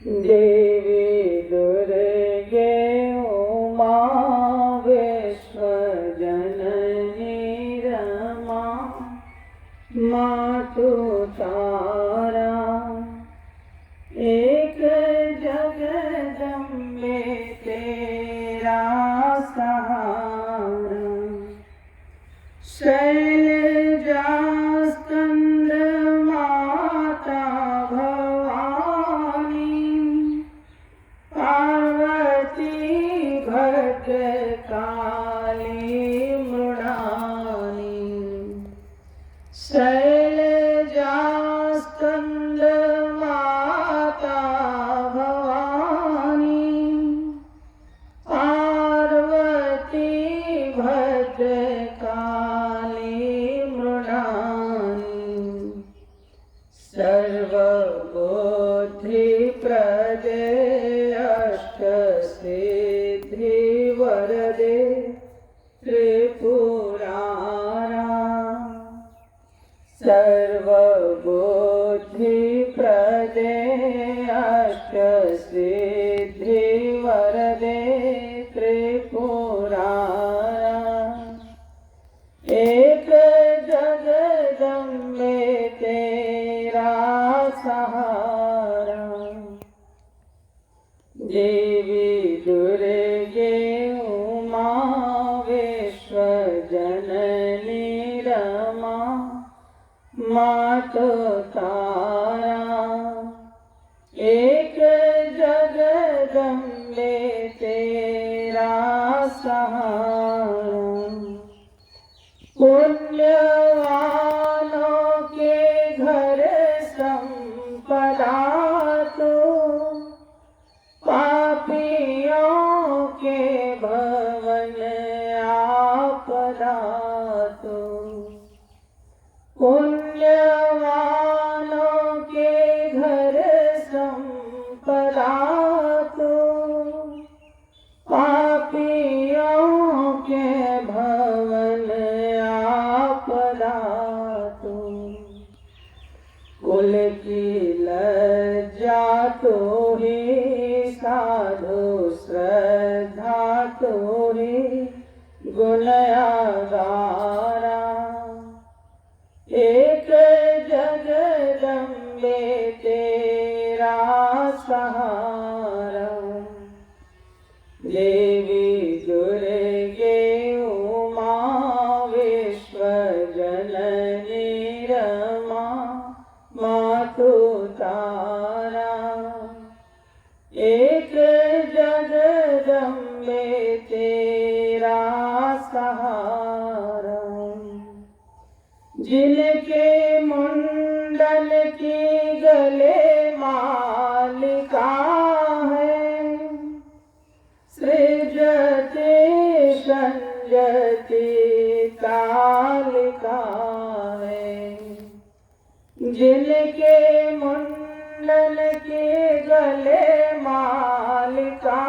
देवी दुर्गे उमा विश्वजननी रमा मातु तारा एक जगदम्बे तेरा सहारा शैलजास्कंद माता भवानी पार्वती भद्रकाली मृणानी शैलजास्कंद माता भवानी पार्वती भद्रकाली मृणानी सर्वबुद्धि प्रदे अष्टसिद्धि वरदे त्रिपुरारा सर्वबुद्धि प्रदे अष्टसिद्धि वरदे त्रिपुरारा एक जगदम्बे तेरा सहारा देवी दुर्गे उमा विश्वजननी रमा मातु तारा एक जगदम्बे तेरा सहारा पुण्यवानों के घर संपदा तो पापियों के भवन आपदा तो पुण्यवानों के घर संपदा तो पापियों के भवन आपदा तो कुल की लज्जा तो ही साधु श्रद्धा तो ही गुणगारा एक जगदम्बे तेरा सहारा देवी दुर्गे उमा विश्वजननी रमा मातु तारा एक जगदम्बे तेरा सहारा जिनके मुंडन की गले मालिका है सृजते संजति कालिका है जिनके मुंडन के गले मालिका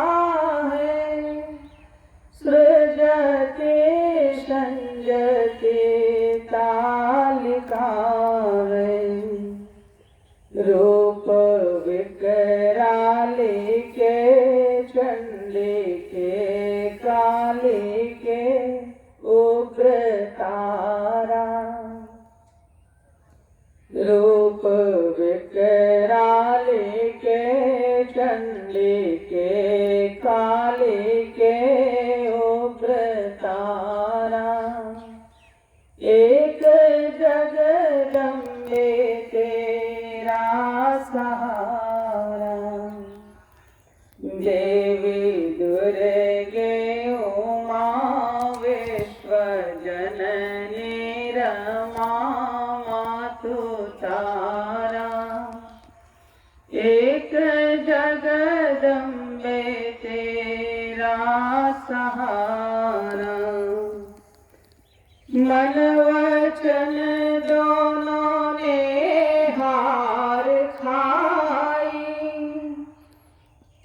है सृजते संजति तालिका है रूप विकराली के चंडी के काली के उग्र तारा रूप विकराली के चंडी के काली के उग्र तारा एक जगदम्बे तेरा सहारा देवी दुर्गे उमा विश्वजननी रमा मातु तारा एक जगदम्बे तेरा सहारा मन वचन दोनों ने हार खाई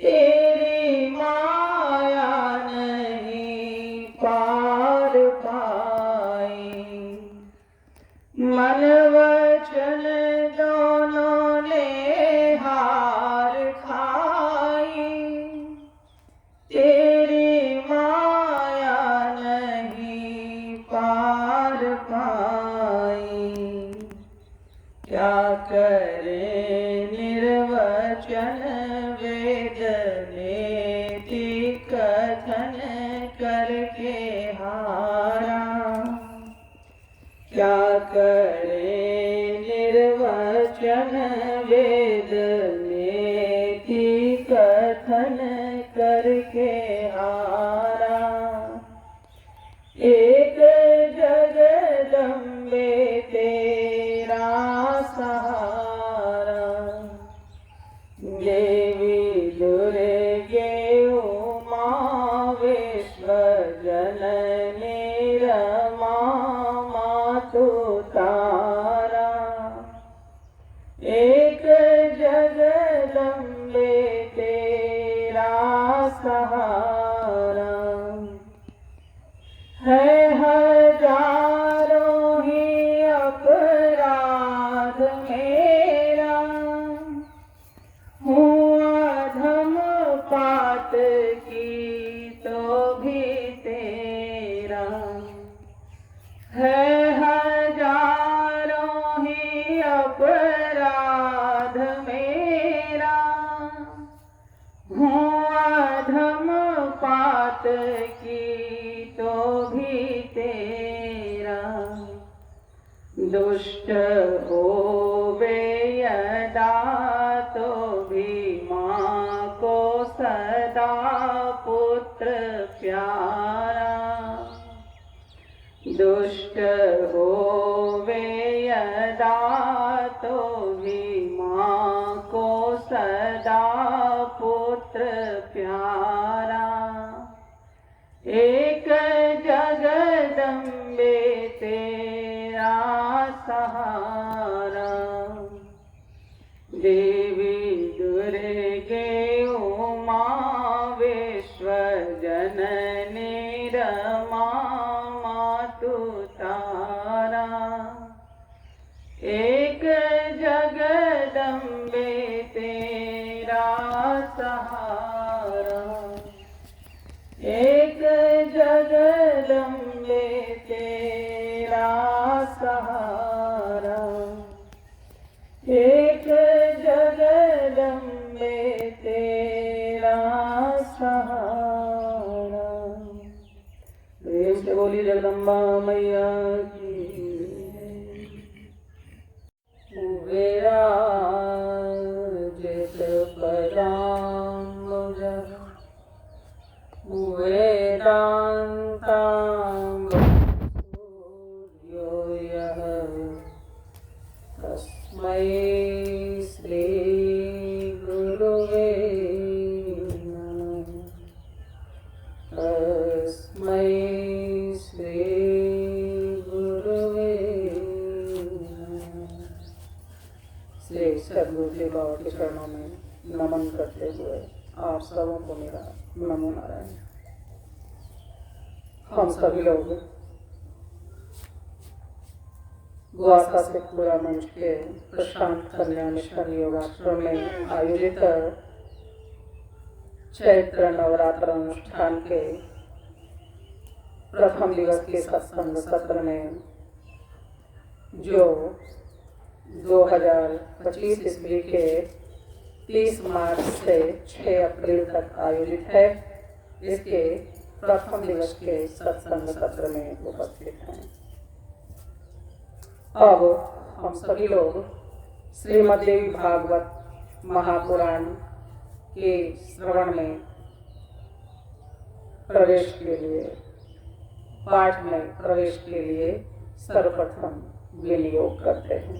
तेरी माया नहीं पार पाई मन वचन दोनों ने हार खा निर्वचन वेद नेति कथन करके हारा। क्या करे निर्वचन वेद नेति कथन करके हारा। एक जगदम्बे तेरा सहारा। देवी दुर्गे उमा विश्व जननी रमा मातु तारा। एक जगदम्बे तेरा सहारा। है हजारों ही अपराध मेरा। हुआ धम पात की तो भी तेरा। है हजारों ही अपराध मेरा। हुआ धम पात की तो भी तेरा। दुष्ट होवे यदा तो भी माँ को सदा पुत्र प्यारा। दुष्ट होवे यदा तो भी माँ को सदा पुत्र प्यारा। एक जगदम्बे तेरा सहारा। देवी दुर्गे उमा विश्व जननी रमा मातु तारा। एक जगदम्बे तेरा सहारा। एक जगदम्बे तेरा सहारा। एक जगदम्बे तेरा सहारा। प्रेम से बोली जगदम्बा मैया की। विराजित पदाम्बुज वेदान्ताम्बुसूर्यो यः। तस्मै श्री गुरुवे नमः। तस्मै श्री गुरुवे नमः। श्री सद्गुरु जी बाबा के चरणों में नमन करते हुए आप सबों को मेरा नमो नारायण। हम सभी लोग द्वारका से पूरा मंच के प्रशांत कन्या मिशन योगाश्रम में आयोजित चैत्र नवरात्र अनुष्ठान के प्रथम दिवस के सत्संग सत्र में जो 2025 ईस्वी के 30 मार्च से 6 अप्रैल तक आयोजित है, इसके प्रथम दिवस के सत्संग सत्र में उपस्थित हैं। अब हम सभी लोग श्रीमद्देवी भागवत महापुराण के श्रवण में प्रवेश के लिए, पाठ में प्रवेश के लिए सर्वप्रथम विनियोग करते हैं।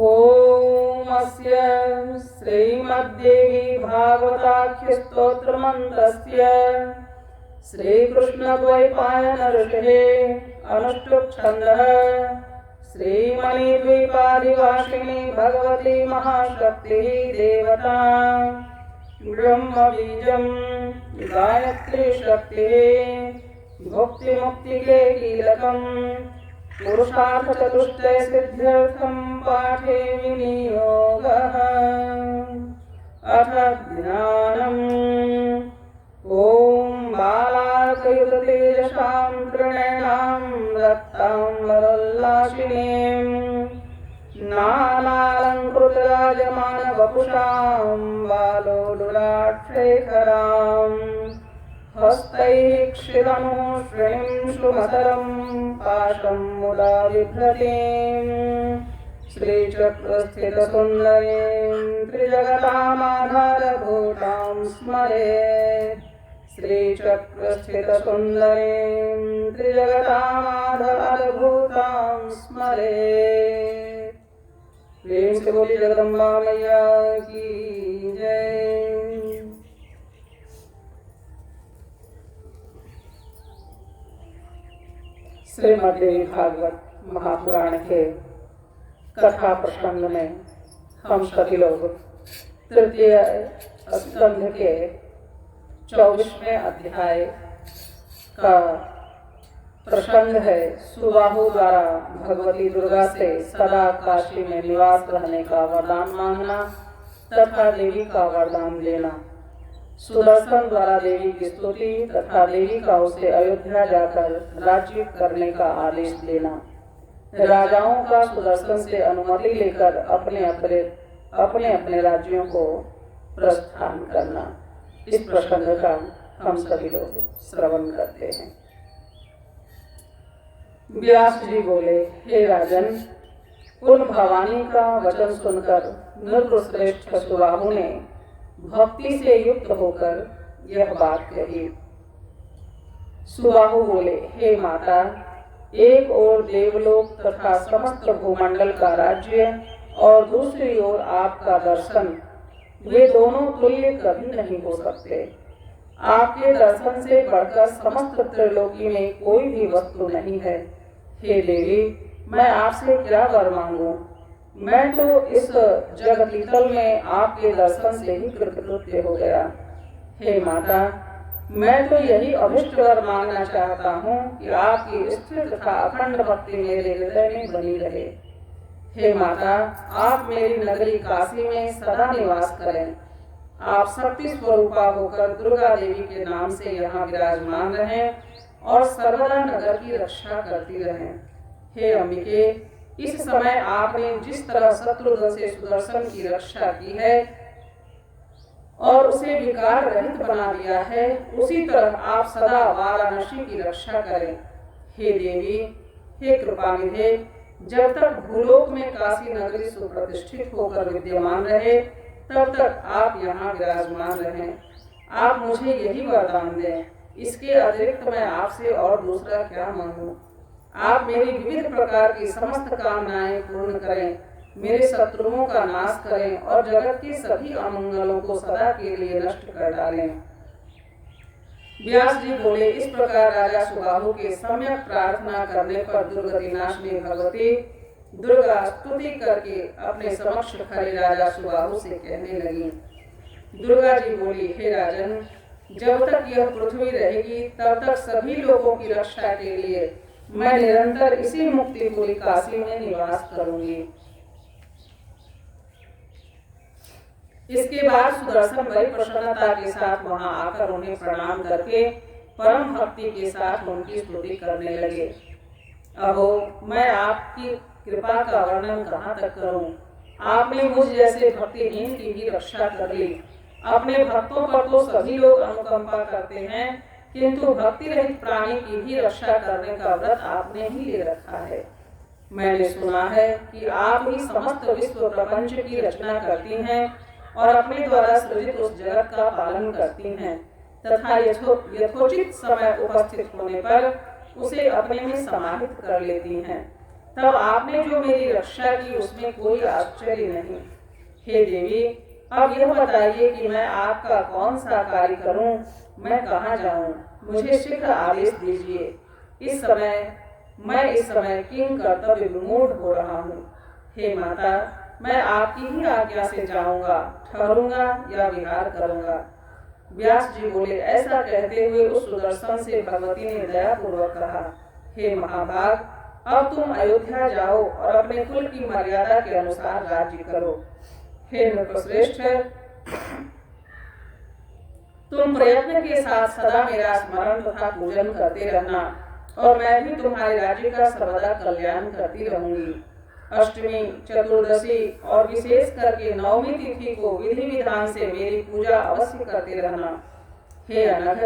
ओम अस्य श्रीमद्देवी भागवताख्य स्तोत्र मंत्रस्य श्रीकृष्ण द्वैपायन ऋषिः अनुष्टुप् छन्दः श्रीमणिद्वीपाधिवासिनी भगवती महाशक्तिः देवता ब्रह्म बीजं गायत्री शक्तिः भुक्ति मुक्ति के कीलकम् पुरुषार्थ चतुष्टय सिद्ध्यर्थं पाठे विनियोगः। अथ ज्ञानम् ॐ बालार्कयुततेजसां तृणैनां रक्ताम्बरोल्लासिनीं नानालङ्कृतदा विराजमान वपुषां बालोलुलाक्षेखरां हस्तैः क्षिरमुः श्रीं श्रुमतरं पाशं मुदा बिभ्रतीं श्रीचक्रस्थितसुन्दरीं त्रिजगतामाधारभूतां स्मरेत् श्रीचक्रस्थितसुन्दरीं त्रिजगतामाधारभूतां स्मरेत्। प्रेम से बोली जगदम्बा मैया की जय। श्रीमद्देवी भागवत महापुराण के कथा प्रसंग में हम सभी लोग तृतीय स्कंध के 24वें अध्याय का प्रसंग है। सुबाहु द्वारा भगवती दुर्गा से सदा काशी में निवास रहने का वरदान मांगना तथा देवी का वरदान लेना, सुदर्शन द्वारा देवी की स्तुति तथा देवी का उसे अयोध्या जाकर राज्य करने का आदेश देना, राजाओं का सुदर्शन से अनुमति लेकर अपने अपने राज्यों को प्रस्थान करना। इस प्रसंग का हम सभी लोग श्रवण करते हैं। व्यास जी बोले, हे राजन, उन भवानी का वचन सुनकर नृपश्रेष्ठ सुबाहु ने भक्ति से युक्त होकर यह बात कही। सुबाहु बोले, हे माता, एक ओर देवलोक तथा समस्त भूमंडल का राज्य और दूसरी ओर आपका दर्शन, वे दोनों तुल्य कभी नहीं हो सकते। आपके दर्शन से बढ़कर समस्त त्रिलोकी में कोई भी वस्तु नहीं है। हे देवी, मैं आपसे क्या वर मांगूं? मैं तो इस जगतीतल में आपके दर्शन से ही कृतकृत्य हो गया। हे माता, मैं तो यही अभिष्ट वर मांगना चाहता हूँ कि आपकी स्थिर तथा अखंड भक्ति मेरे हृदय में बनी रहे। हे माता, आप मेरी नगरी काशी में सदा निवास करें। आप शक्ति स्वरूपा होकर दुर्गा देवी के नाम से यहाँ विराजमान रहें और सर्वदा नगर की रक्षा करती रहें। हे अंबिके, इस समय आपने जिस तरह शत्रुघ्न से सुदर्शन की रक्षा की है और उसे विकार रहित बना दिया है, उसी तरह आप सदा वाराणसी की रक्षा करें। हे देवी, हे कृपानिधे, जब तक भूलोक में काशी नगरी सुप्रतिष्ठित होकर विद्यमान रहे, तब तक आप यहाँ विराजमान रहें। आप मुझे यही वरदान दें। इसके अतिरिक्त मैं आपसे और दूसरा क्या मांगूं? आप मेरी विविध प्रकार की समस्त कामनाएं पूर्ण करें, मेरे शत्रुओं का नाश करें और जगत के सभी अमंगलों को सदा के लिए नष्ट कर डालें। व्यास जी बोले, इस प्रकार राजा सुबाहु के सम्यक प्रार्थना करने पर दुर्गतिनाशिनी भगवती दुर्गा स्तुति करके अपने समक्ष खड़े राजा सुबाहु से कहने लगी। दुर्गा जी बोली, हे राजन, जब तक यह पृथ्वी रहेगी तब तक सभी लोगों की रक्षा के लिए मैं निरंतर इसी मुक्तिपुरी काशी में निवास करूंगी। इसके बाद सुदर्शन बड़ी प्रसन्नता के साथ वहां आकर उन्हें प्रणाम करके परम भक्ति के साथ उनकी स्तुति करने लगे। अहो, मैं आपकी कृपा का वर्णन कहाँ तक करूं? आपने मुझ जैसे भक्तिहीन की भी रक्षा कर ली। अपने भक्तों पर तो सभी लोग अनुकंपा करते हैं, किंतु भक्ति रहित प्राणी की भी रक्षा करने का व्रत आपने ही ले रखा है। मैंने सुना है कि आप ही समस्त विश्व प्रपंच की रचना करती हैं और अपने द्वारा सृजित उस जगत का पालन करती हैं तथा यथोचित समय उपस्थित होने पर उसे अपने में समाहित कर लेती हैं। तब आपने जो मेरी रक्षा की उसमें कोई आश्चर्य नहीं। हे देवी, अब यह बताइए कि मैं आपका कौन सा कार्य करूं? मैं कहाँ जाऊं? मुझे शीघ्र आदेश दीजिए। इस समय किंग कर्तव्य विमूढ़ हो रहा हूँ। हे माता, मैं आपकी ही आज्ञा से जाऊंगा, ठहरूंगा या विहार करूंगा। व्यास जी बोले, ऐसा कहते हुए उस सुदर्शन से भगवती ने दया पूर्वक कहा, हे महाभाग, अब तुम अयोध्या जाओ और अपने कुल की मर्यादा के अनुसार राज्य करो। हे नृपश्रेष्ठ, तुम प्रयत्न के साथ सदा मेरा स्मरण तथा पूजन करते रहना और मैं भी तुम्हारे राज्य का सर्वदा कल्याण करती रहूंगी। अष्टमी, चतुर्दशी और विशेष करके नवमी तिथि को विधि विधान से मेरी पूजा अवश्य करते रहना। हे अनघ,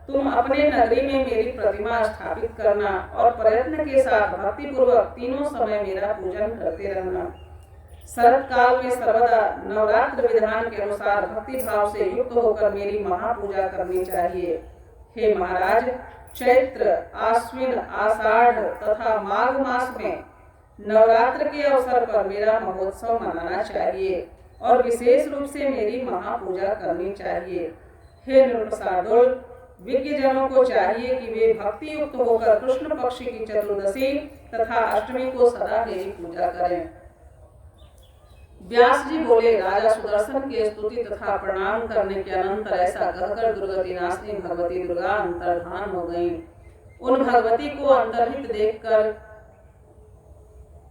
तुम अपने नगरी में मेरी प्रतिमा स्थापित करना और प्रयत्न के साथ भक्ति पूर्वक तीनों समय मेरा पूजन करते रहना। शरत काल में सर्वदा नवरात्र विधान के अनुसार भक्ति भाव से युक्त होकर मेरी महापूजा करनी चाहिए। हे महाराज, चैत्र, आश्विन, आषाढ़ तथा माघ मास में नवरात्र के अवसर पर मेरा महोत्सव मनाना चाहिए और विशेष रूप से मेरी महापूजा करनी चाहिए। हे नृपशार्दूल, विज्ञजनों को चाहिए कि वे भक्ति युक्त होकर कृष्ण पक्ष की चतुर्दशी तथा अष्टमी को सदा मेरी पूजा करें। व्यास जी बोले, राजा सुदर्शन के स्तुति तथा प्रणाम करने के अनंतर ऐसा कहकर दुर्गति नाशिनी भगवती दुर्गा अंतर्धान हो गईं। उन भगवती को अंतर्हित देखकर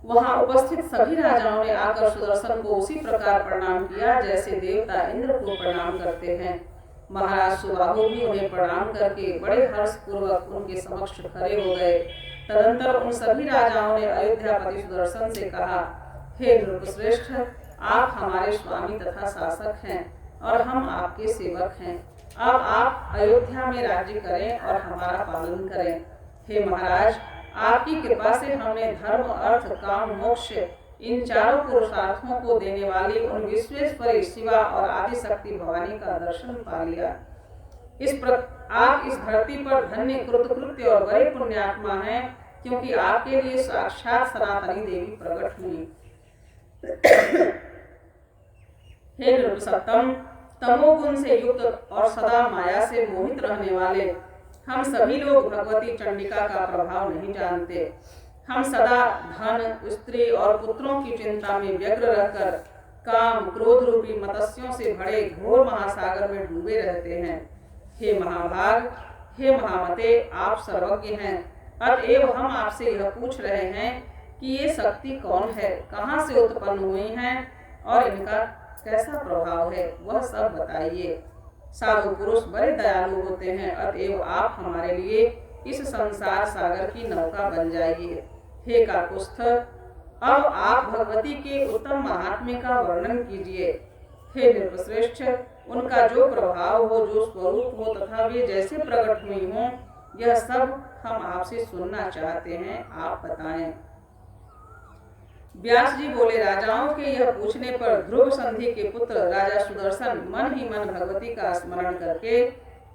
वहां उपस्थित सभी राजाओं ने आकर सुदर्शन को उसी प्रकार प्रणाम किया जैसे देवता इंद्र को प्रणाम करते हैं। महाराज सुबाहु भी उन्हें प्रणाम करके बड़े हर्ष पूर्वक उनके समक्ष खड़े हो गए। तदंतर उन सभी राजाओं ने अयोध्यापति सुदर्शन से कहा, हे नृपश्रेष्ठ, आप हमारे स्वामी तथा शासक हैं और हम आपके सेवक हैं। अब आप अयोध्या में राज्य करें और हमारा पालन करें। हे महाराज, आपकी कृपा से हमने धर्म, अर्थ, काम, मोक्ष इन चारों पुरुषार्थों को देने वाली उन विश्वेश्वरी शिवा और आदिशक्ति भवानी का दर्शन पा लिया। आप इस धरती पर धन्य, कृतकृत्य और बड़े पुण्यात्मा हैं, क्योंकि आपके लिए साक्षात सनातनी देवी प्रकट हुई। हे नृपसत्तम, तमोगुण से युक्त और सदा माया से मोहित रहने वाले हम सभी लोग भगवती चंडिका का प्रभाव नहीं जानते। हम सदा धन, स्त्री और पुत्रों की चिंता में व्यग्र रहकर काम, क्रोध रूपी मत्स्यों से भरे घोर महासागर में डूबे रहते हैं। हे महाभाग, हे महामते, आप सर्वज्ञ हैं, अतएव हम आपसे यह पूछ रहे हैं कि ये शक्ति कौन है, कहाँ से उत्पन्न हुई हैं और इनका कैसा प्रभाव है, वह सब बताइए। साधु पुरुष बड़े दयालु होते हैं, अतएव आप हमारे लिए इस संसार सागर की नौका बन जाइए। हे काकुस्थ, अब आप भगवती के उत्तम महात्म्य का वर्णन कीजिए। हे नृपश्रेष्ठ, उनका जो प्रभाव हो, जो स्वरूप हो तथा वे जैसे प्रकट हुई हों, यह सब हम आपसे सुनना चाहते हैं, आप बताएं। व्यास जी बोले, राजाओं के यह पूछने पर ध्रुव संधि के पुत्र राजा सुदर्शन मन ही मन भगवती का स्मरण करके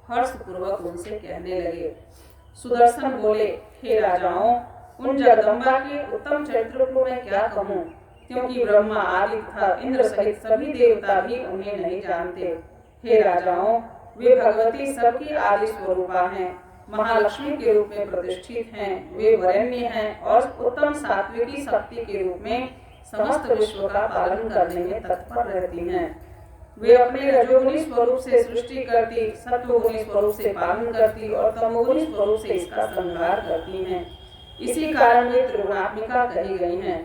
हर्ष पूर्वक उनसे कहने लगे। सुदर्शन बोले, हे राजाओं, उन जगदम्बा के उत्तम चरित्र को मैं क्या कहूँ, क्योंकि ब्रह्मा आदि तथा इंद्र सहित सभी देवता भी उन्हें नहीं जानते। हे राजाओं, वे भगवती सबकी आदि स्वरूपा हैं, महालक्ष्मी के रूप में प्रतिष्ठित हैं, वे वरेण्य हैं और उत्तम सात्विकी शक्ति के रूप में समस्त विश्व का पालन करने में तत्पर रहती हैं। वे अपने रजोगुणी स्वरूप से सृष्टि करती, सत्वगुणी स्वरूप से पालन करती और तमोगुणी स्वरूप से इसका संहार करती हैं। इसी कारण वे त्रिगुणात्मिका कही गई हैं।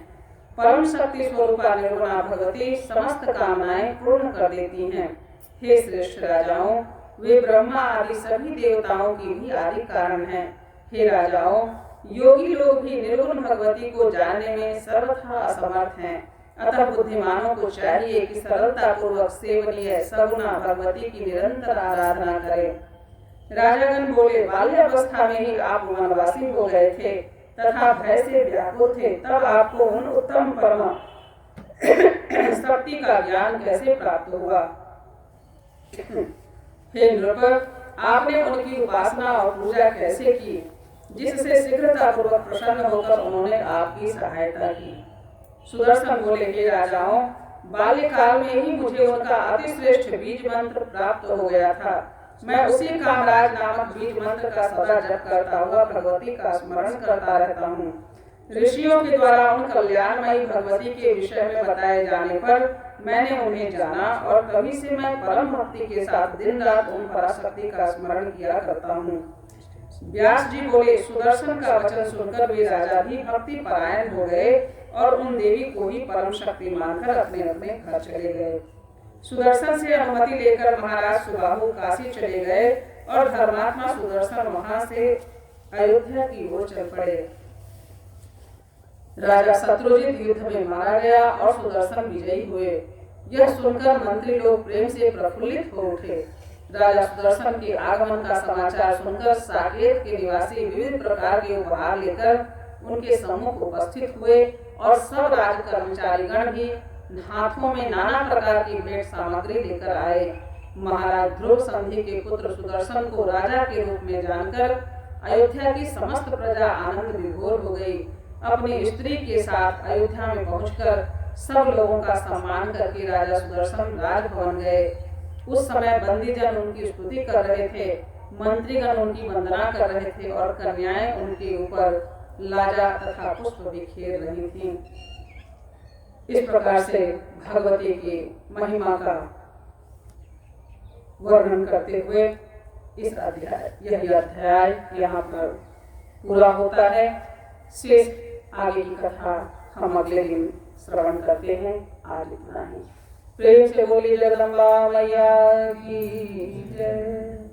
परम शक्ति स्वरूपा निर्गुणा भगवती समस्त कामनाएं पूर्ण कर देती हैं। हे श्रेष्ठ राजाओं, वे ब्रह्मा आदि सभी देवताओं की भी आदि कारण हैं। हे राजाओं, योगी लोग भी निर्गुण भगवती को जानने में सर्वथा असमर्थ हैं, अतः बुद्धिमानों को चाहिए कि सरलता पूर्वक सेवनीय सगुणा भगवती की निरंतर आराधना करें। राजागण बोले, बाल्यावस्था में ही आप वनवासी हो गए थे तथा भय से व्याकुल थे, तब आपको उन उत्तम परम शक्ति का ज्ञान कैसे प्राप्त हुआ? हे नृप, आपने उनकी उपासना और पूजा कैसे की, जिससे शीघ्रता पूर्वक प्रसन्न होकर उन्होंने आपकी सहायता की? सुदर्शन बोले, हे राजाओं, बाल्यकाल में ही मुझे उनका अतिश्रेष्ठ बीज मंत्र प्राप्त हो गया था। मैं उसी कामराज नामक बीज मंत्र का सदा जप करता हुआ भगवती का स्मरण करता रहता हूँ। ऋषियों के द्वारा उन कल्याणमयी भगवती के विषय में बताए जाने पर मैंने उन्हें जाना और तभी से मैं परम भक्ति के साथ दिन रात उन पराशक्ति का स्मरण किया करता हूँ। व्यास जी बोले, सुदर्शन का वचन सुनकर वे राजा भी भक्ति परायण हो गए और उन देवी को ही परम शक्ति मानकर अपने अपने घर चले गए। सुदर्शन से अनुमति लेकर महाराज सुबाहु काशी चले गए और धर्मात्मा सुदर्शन वहां से अयोध्या की ओर चल पड़े। राजा शत्रुजित युद्ध में मारा गया और सुदर्शन विजयी हुए। यह सुनकर मंत्री लोग प्रेम से प्रफुल्लित हो उठे। राजा सुदर्शन के आगमन का समाचार सुनकर साकेत के निवासी विविध प्रकार के उपहार लेकर उनके सम्मुख उपस्थित हुए और सब राज कर्मचारीगण भी हाथों में नाना प्रकार की भेंट सामग्री लेकर आए। महाराज ध्रुव संधि के पुत्र सुदर्शन को राजा के रूप में जानकर अयोध्या की समस्त प्रजा आनंद विभोर हो गई। अपनी स्त्री के साथ अयोध्या में पहुंचकर सब लोगों का सम्मान करके राजा सुदर्शन राजभवन गए। उस समय बंदीजन उनकी स्तुति कर रहे थे, मंत्रीगण उनकी वंदना कर रहे थे और कन्याएं उनके ऊपर लाजा तथा पुष्प बिखेर रही थीं। इस प्रकार से भगवती की महिमा का वर्णन करते हुए यह अध्याय यहाँ पर पूरा होता है। शेष आगे की कथा हम अगले दिन श्रवण करते हैं। आज इतना ही। प्रेम से बोली जगदम्बा मैया की जय।